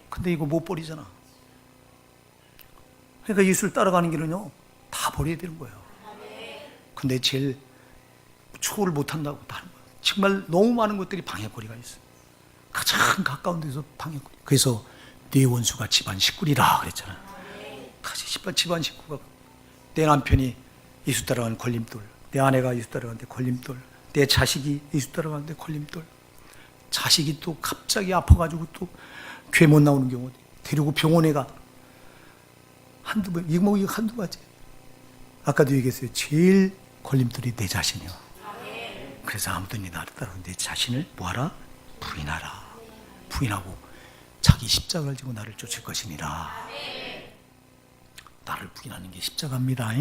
근데 이거 못 버리잖아. 그러니까 예수를 따라가는 길은요 다 버려야 되는 거예요. 근데 제일 초월을 못한다고 다른 거예요. 정말 너무 많은 것들이 방해거리가 있어요. 가장 가까운 데서 방해거리. 그래서 네 원수가 집안 식구리라 그랬잖아요. 집안 식구가 내 남편이 예수 따라가는 걸림돌, 내 아내가 예수 따라가는데 걸림돌, 내 자식이 예수 따라가는데 걸림돌. 자식이 또 갑자기 아파가지고 또 교회 못 나오는 경우 데리고 병원에 가. 이거 한두 가지. 아까도 얘기했어요. 제일 걸림돌이 내 자신이요. 그래서 아무든지 나를 따르는 내 자신을 뭐하라? 부인하라. 부인하고 자기 십자가를 지고 나를 쫓을 것이니라. 나를 부인하는 게 십자가입니다.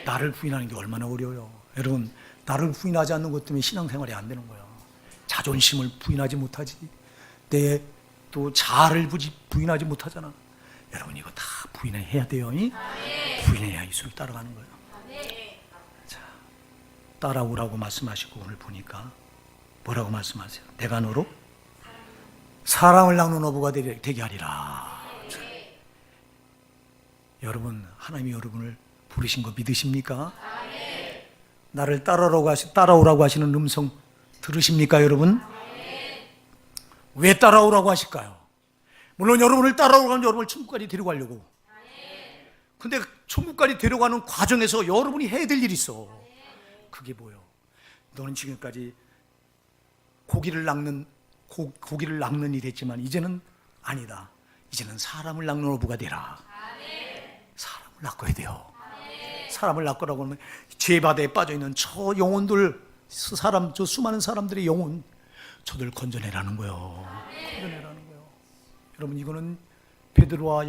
나를 부인하는 게 얼마나 어려워요. 여러분 나를 부인하지 않는 것 때문에 신앙생활이 안 되는 거예요. 자존심을 부인하지 못하지. 내 또 자아를 부인하지 못하잖아. 여러분 이거 다 부인해야 돼요. 부인해야 예수를 따라가는 거예요. 자, 따라오라고 말씀하시고 오늘 보니까 뭐라고 말씀하세요? 내가 너로 사랑을 나누는 어부가 되게 하리라. 자, 여러분 하나님이 여러분을 부르신 거 믿으십니까? 나를 따라오라고 하시는 음성 들으십니까 여러분? 왜 따라오라고 하실까요? 물론 여러분을 따라오면 여러분을 천국까지 데려가려고. 근데 천국까지 데려가는 과정에서 여러분이 해야 될 일이 있어. 그게 뭐예요? 너는 지금까지 고기를 낚는 일을 했지만 이제는 아니다. 이제는 사람을 낚는 어부가 되라. 사람을 낚아야 돼요. 사람을 낚으라고 하면 죄바다에 빠져있는 저 영혼들, 저 수많은 사람들의 영혼, 저들 건져내라는 거예요. 건져내라는 거예요. 여러분, 이거는 베드로와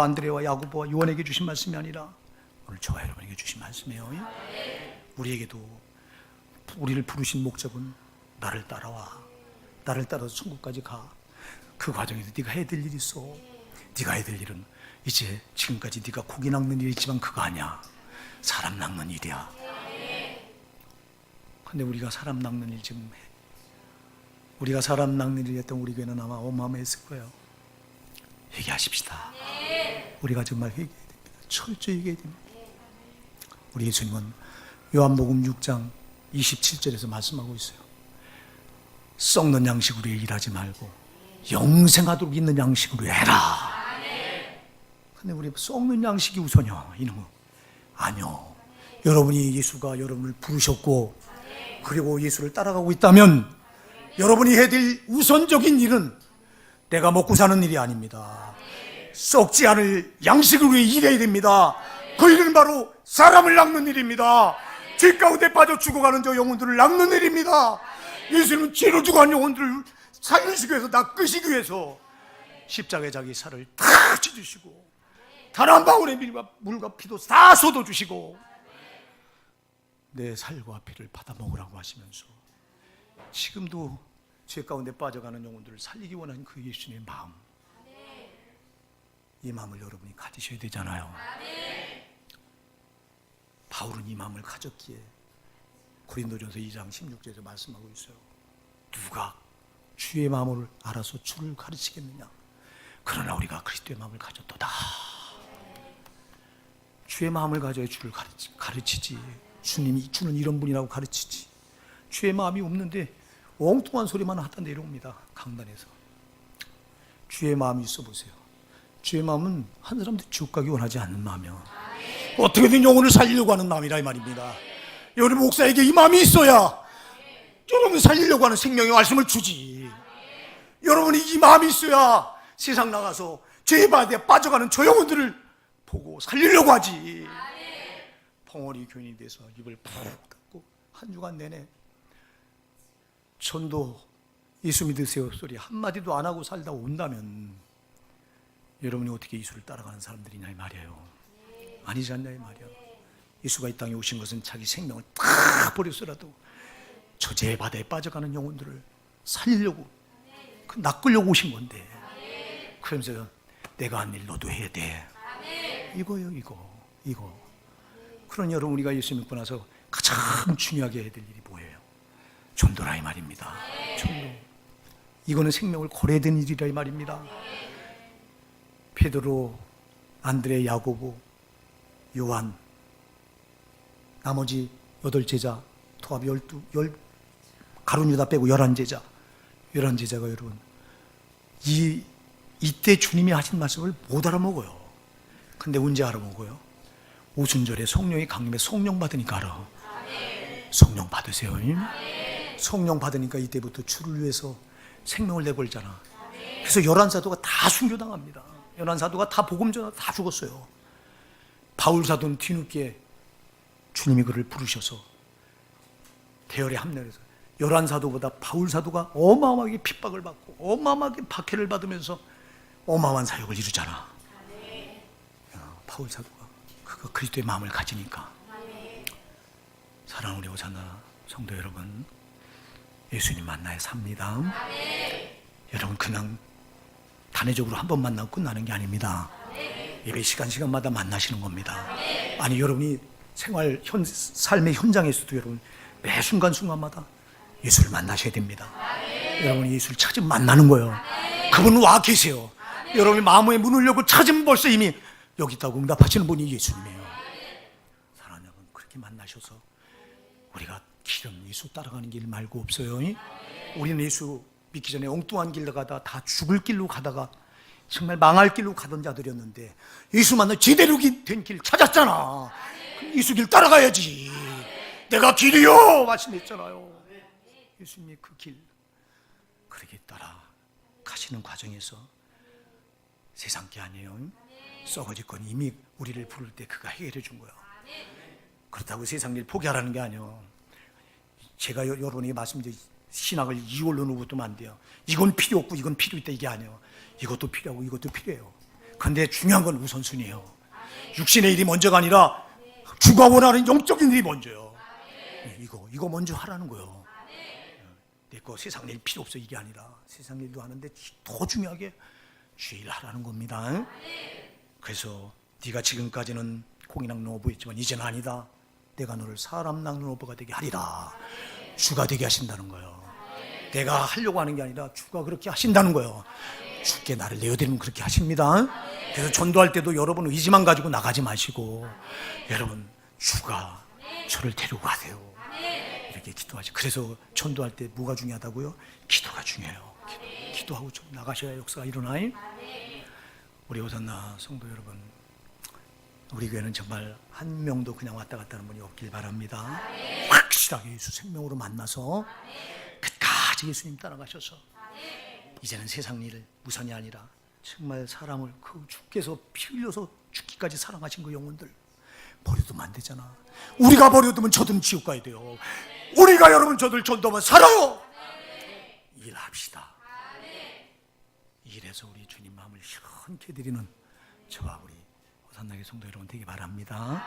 안드레와 야고보와 요한에게 주신 말씀이 아니라 오늘 저와 여러분에게 주신 말씀이에요. 우리에게도 우리를 부르신 목적은 나를 따라와. 나를 따라서 천국까지 가. 그 과정에서 네가 해야 될 일이 있어. 네가 해야 될 일은 이제 지금까지 네가 고기 낚는 일이 있지만 그거 아니야. 사람 낚는 일이야. 근데 우리가 사람 낚는 일 지금 해. 우리가 사람 낚는 일 했던 우리 교회는 아마 어마어마했을 거예요. 회개하십시다. 우리가 정말 회개해야 됩니다. 철저히 회개해야 됩니다. 우리 예수님은 요한복음 6장 27절에서 말씀하고 있어요. 썩는 양식으로 일하지 말고 영생하도록 있는 양식으로 해라. 근데 우리 썩는 양식이 우선이야. 이놈은 아니요. 여러분이 예수가 여러분을 부르셨고 그리고 예수를 따라가고 있다면 여러분이 해야 될 우선적인 일은 내가 먹고 사는 일이 아닙니다. 썩지 않을 양식으로 일해야 됩니다. 그 일은 바로 사람을 낚는 일입니다. 죄 가운데 빠져 죽어가는 저 영혼들을 낚는 일입니다. 예수님은 죄로 죽어가는 영혼들을 살리시기 위해서, 낚으시기 위해서 십자가에 자기 살을 다 찢으시고 단 한 방울의 물과 피도 다 쏟아주시고 내 살과 피를 받아 먹으라고 하시면서 지금도 죄 가운데 빠져가는 영혼들을 살리기 원하는 그 예수님의 마음, 이 마음을 여러분이 가지셔야 되잖아요. 바울은 이 마음을 가졌기에 고린도전서 2장 16절에서 말씀하고 있어요. 누가 주의 마음을 알아서 주를 가르치겠느냐? 그러나 우리가 그리스도의 마음을 가졌도다. 주의 마음을 가져야 주를 가르치지. 주님이 주는 이런 분이라고 가르치지. 주의 마음이 없는데 엉뚱한 소리만 하다 내려옵니다. 강단에서. 주의 마음이 있어 보세요. 주의 마음은 한 사람도 지옥 가기 원하지 않는 마음이야. 어떻게든 영혼을 살리려고 하는 마음이라 이 말입니다. 여러분 목사에게 이 마음이 있어야 여러분 살리려고 하는 생명의 말씀을 주지. 여러분이 이 마음이 있어야 세상 나가서 죄의 바다에 빠져가는 저 영혼들을 보고 살리려고 하지. 벙어리 교인이 돼서 입을 푹 닫고 한 주간 내내 전도 예수 믿으세요 소리 한마디도 안 하고 살다 온다면 여러분이 어떻게 예수를 따라가는 사람들이냐 이 말이에요. 아니지 않냐 이 말이야. 예수가 이 땅에 오신 것은 자기 생명을 다 버려서라도 저 죄의 바다에 빠져가는 영혼들을 살리려고 낚으려고 오신 건데 그러면서 내가 한 일 너도 해야 돼. 이거요 이거. 그러니 여러분 우리가 예수 믿고 나서 가장 중요하게 해야 될 일이 뭐예요? 전도라 이 말입니다. 전도. 이거는 생명을 걸어야 되는 일이라 이 말입니다. 베드로, 안드레, 야고보, 요한, 나머지 8제자, 토합 12, 가룟 유다 빼고 11제자, 11제자가 여러분 이때 주님이 하신 말씀을 못 알아먹어요. 근데 언제 알아먹어요? 오순절에 성령이 강림해 성령 받으니까 알아. 성령 받으세요. 성령 받으니까 이때부터 주를 위해서 생명을 내걸잖아. 그래서 11사도가 다 순교당합니다. 11사도가 다 복음 전하다 다 죽었어요. 바울 사도는 뒤늦게 주님이 그를 부르셔서 대열에 합류해서 11사도보다 바울 사도가 어마어마하게 핍박을 받고 어마어마하게 박해를 받으면서 어마어마한 사역을 이루잖아. 바울 사도가 그거 그리스도의 마음을 가지니까. 사랑하는 우리 오산나 성도 여러분, 예수님 만나야 삽니다. 여러분 그냥 단회적으로 한 번 만나고 끝나는 게 아닙니다. 예배 시간마다 만나시는 겁니다. 아니 여러분이 삶의 현장에서도 여러분 매 순간순간마다 예수를 만나셔야 됩니다. 여러분이 예수를 찾으면 만나는 거예요. 그분은 와 계세요. 여러분이 마음의 문을 열고 찾으면 벌써 이미 여기 있다고 응답하시는 분이 예수님이에요. 사랑하는 여러분 그렇게 만나셔서 우리가 길은 예수 따라가는 길 말고 없어요. 우리는 예수 믿기 전에 엉뚱한 길로 가다 다 죽을 길로 가다가 정말 망할 길로 가던 자들이었는데 예수 만나 제대로 된 길 찾았잖아. 예수 길 따라가야지. 내가 길이요 말씀했잖아요. 예수님이 그 길 그렇게 따라 가시는 과정에서 세상 게 아니에요. 썩어질 건 이미 우리를 부를 때 그가 해결해 준 거야. 그렇다고 세상 일 포기하라는 게 아니에요. 제가 여러분에게 말씀드린 신학을 이걸로 누구도 안 돼요. 이건 필요 없고 이건 필요 있다 이게 아니에요. 이것도 필요하고 이것도 필요해요. 그런데 중요한 건 우선순위예요. 육신의 일이 먼저가 아니라 주가 원하는 영적인 일이 먼저예요. 이거 먼저 하라는 거예요. 내 거 세상 일 필요 없어 이게 아니라 세상 일도 하는데 더 중요하게 주의 일 하라는 겁니다. 그래서 네가 지금까지는 공인학 농업부였지만 이제는 아니다. 내가 너를 사람 낳는 농업부가 되게 하리라. 주가 되게 하신다는 거예요. 내가 하려고 하는 게 아니라 주가 그렇게 하신다는 거예요. 주께 나를 내어드리면 그렇게 하십니다. 그래서 전도할 때도 여러분 의지만 가지고 나가지 마시고 여러분 주가 저를 데리고 가세요. 이렇게 기도하죠. 그래서 전도할 때 뭐가 중요하다고요? 기도가 중요해요. 기도하고 좀 나가셔야 역사가 일어나요. 우리 호산나 성도 여러분, 우리 교회는 정말 한 명도 그냥 왔다 갔다 하는 분이 없길 바랍니다. 확실하게 예수 생명으로 만나서 끝까지 예수님 따라가셔서 이제는 세상 일을 우선이 아니라 정말 사람을 그 주께서 피 흘려서 죽기까지 사랑하신 그 영혼들 버려두면 안 되잖아. 우리가 버려두면 저들은 지옥 가야 돼요. 우리가 여러분 저들 전도하면 살아요. 일합시다. 일해서 우리 주님 마음을 시원케 드리는 저와 우리 호산나게 성도 여러분 되기 바랍니다.